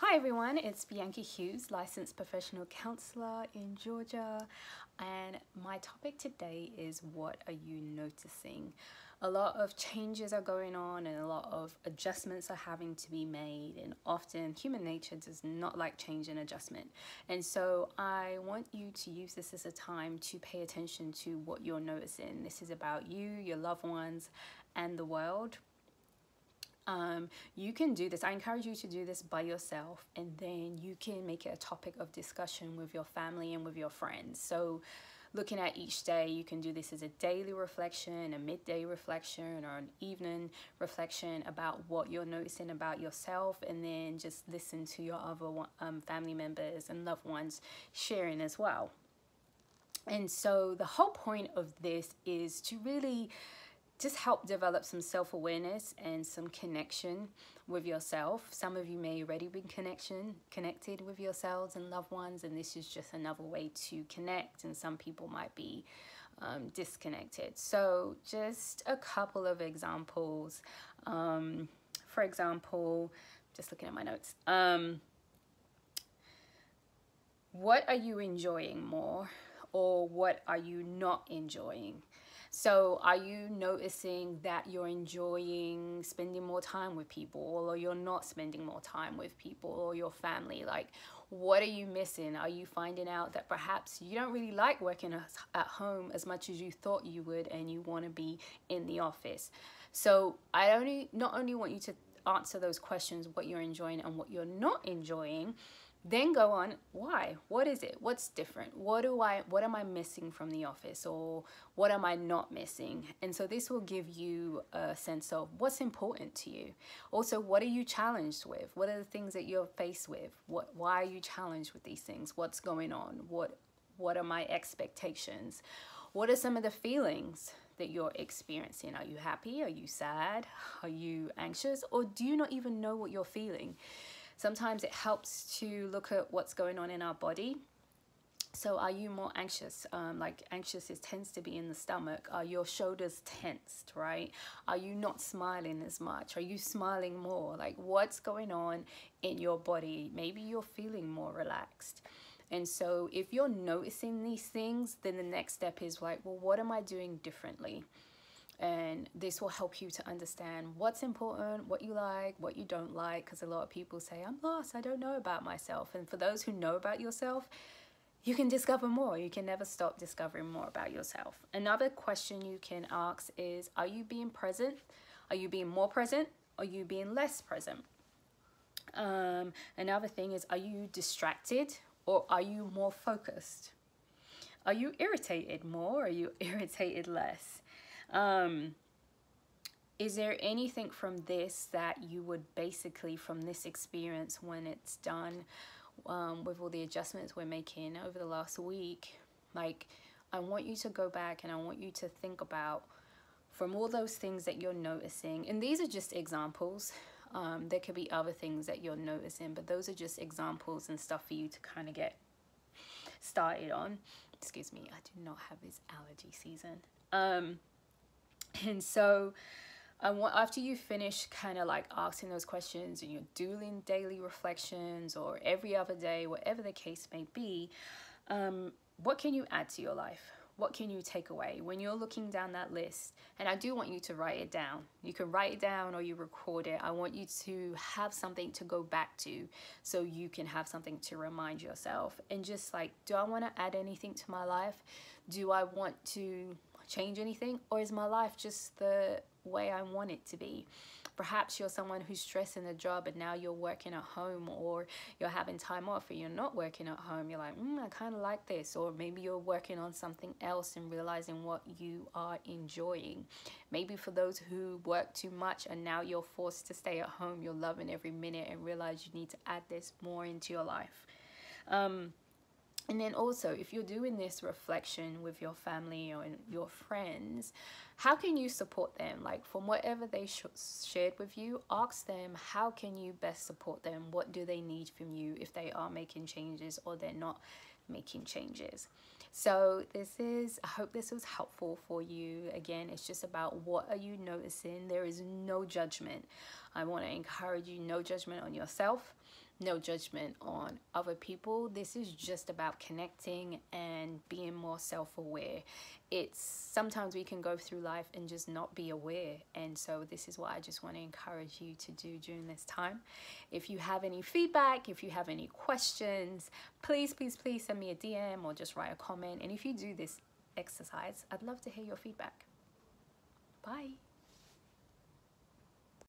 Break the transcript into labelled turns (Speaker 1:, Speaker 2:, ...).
Speaker 1: Hi everyone, it's Bianca Hughes, licensed professional counselor in Georgia, and my topic today is what are you noticing? A lot of changes are going on and a lot of adjustments are having to be made, and often human nature does not like change and adjustment. And so I want you to use this as a time to pay attention to what you're noticing. This is about you, your loved ones, and the world. You can do this. I encourage you to do this by yourself, and then you can make it a topic of discussion with your family and with your friends. So looking at each day, you can do this as a daily reflection, a midday reflection, or an evening reflection about what you're noticing about yourself, and then just listen to your other family members and loved ones sharing as well. And so the whole point of this is to really just help develop some self-awareness and some connection with yourself. Some of you may already be connected with yourselves and loved ones, and this is just another way to connect, and some people might be disconnected. So just a couple of examples. For example, just looking at my notes, what are you enjoying more, or what are you not enjoying? So are you noticing that you're enjoying spending more time with people, or you're not spending more time with people or your family? Like, what are you missing? Are you finding out that perhaps you don't really like working at home as much as you thought you would, and you want to be in the office? So I not only want you to answer those questions, what you're enjoying and what you're not enjoying, then go on, why? What is it? What's different? What am I missing from the office, or what am I not missing? And so this will give you a sense of what's important to you. Also, what are you challenged with? What are the things that you're faced with? Why are you challenged with these things? What's going on? What are my expectations? What are some of the feelings that you're experiencing? Are you happy? Are you sad? Are you anxious? Or do you not even know what you're feeling? Sometimes it helps to look at what's going on in our body. So are you more anxious? Like anxious tends to be in the stomach. Are your shoulders tensed, right? Are you not smiling as much? Are you smiling more? Like, what's going on in your body? Maybe you're feeling more relaxed. And so if you're noticing these things, then the next step is like, well, what am I doing differently? And this will help you to understand what's important, what you like, what you don't like, because a lot of people say, I'm lost, I don't know about myself. And for those who know about yourself, you can discover more. You can never stop discovering more about yourself. Another question you can ask is, are you being present? Are you being more present? Are you being less present? Another thing is, are you distracted, or are you more focused? Are you irritated more, or are you irritated less? Is there anything from this that you would basically, from this experience, when it's done, with all the adjustments we're making over the last week, like, I want you to go back and I want you to think about, from all those things that you're noticing, and these are just examples, there could be other things that you're noticing, but those are just examples and stuff for you to kind of get started on. Excuse me, I do not have this allergy season. And so after you finish kind of like asking those questions, and you're doing daily reflections or every other day, whatever the case may be, what can you add to your life? What can you take away when you're looking down that list? And I do want you to write it down. You can write it down or you record it. I want you to have something to go back to, so you can have something to remind yourself. And just like, do I want to add anything to my life? Do I want to change anything, or is my life just the way I want it to be? Perhaps you're someone who's stressed in a job and now you're working at home, or you're having time off and you're not working at home. You're like, I kind of like this. Or maybe you're working on something else and realizing what you are enjoying. Maybe for those who work too much and now you're forced to stay at home, you're loving every minute and realize you need to add this more into your life. And then also, if you're doing this reflection with your family or your friends, how can you support them? Like, from whatever they shared with you, ask them, how can you best support them? What do they need from you if they are making changes or they're not making changes. So I hope this was helpful for you. Again, it's just about what are you noticing. There is no judgment. I want to encourage you, no judgment on yourself, no judgment on other people. This is just about connecting and being more self-aware. It's sometimes we can go through life and just not be aware, and so this is what I just want to encourage you to do during this time. If you have any feedback, if you have any questions, please send me a DM or just write a comment. And if you do this exercise, I'd love to hear your feedback. Bye.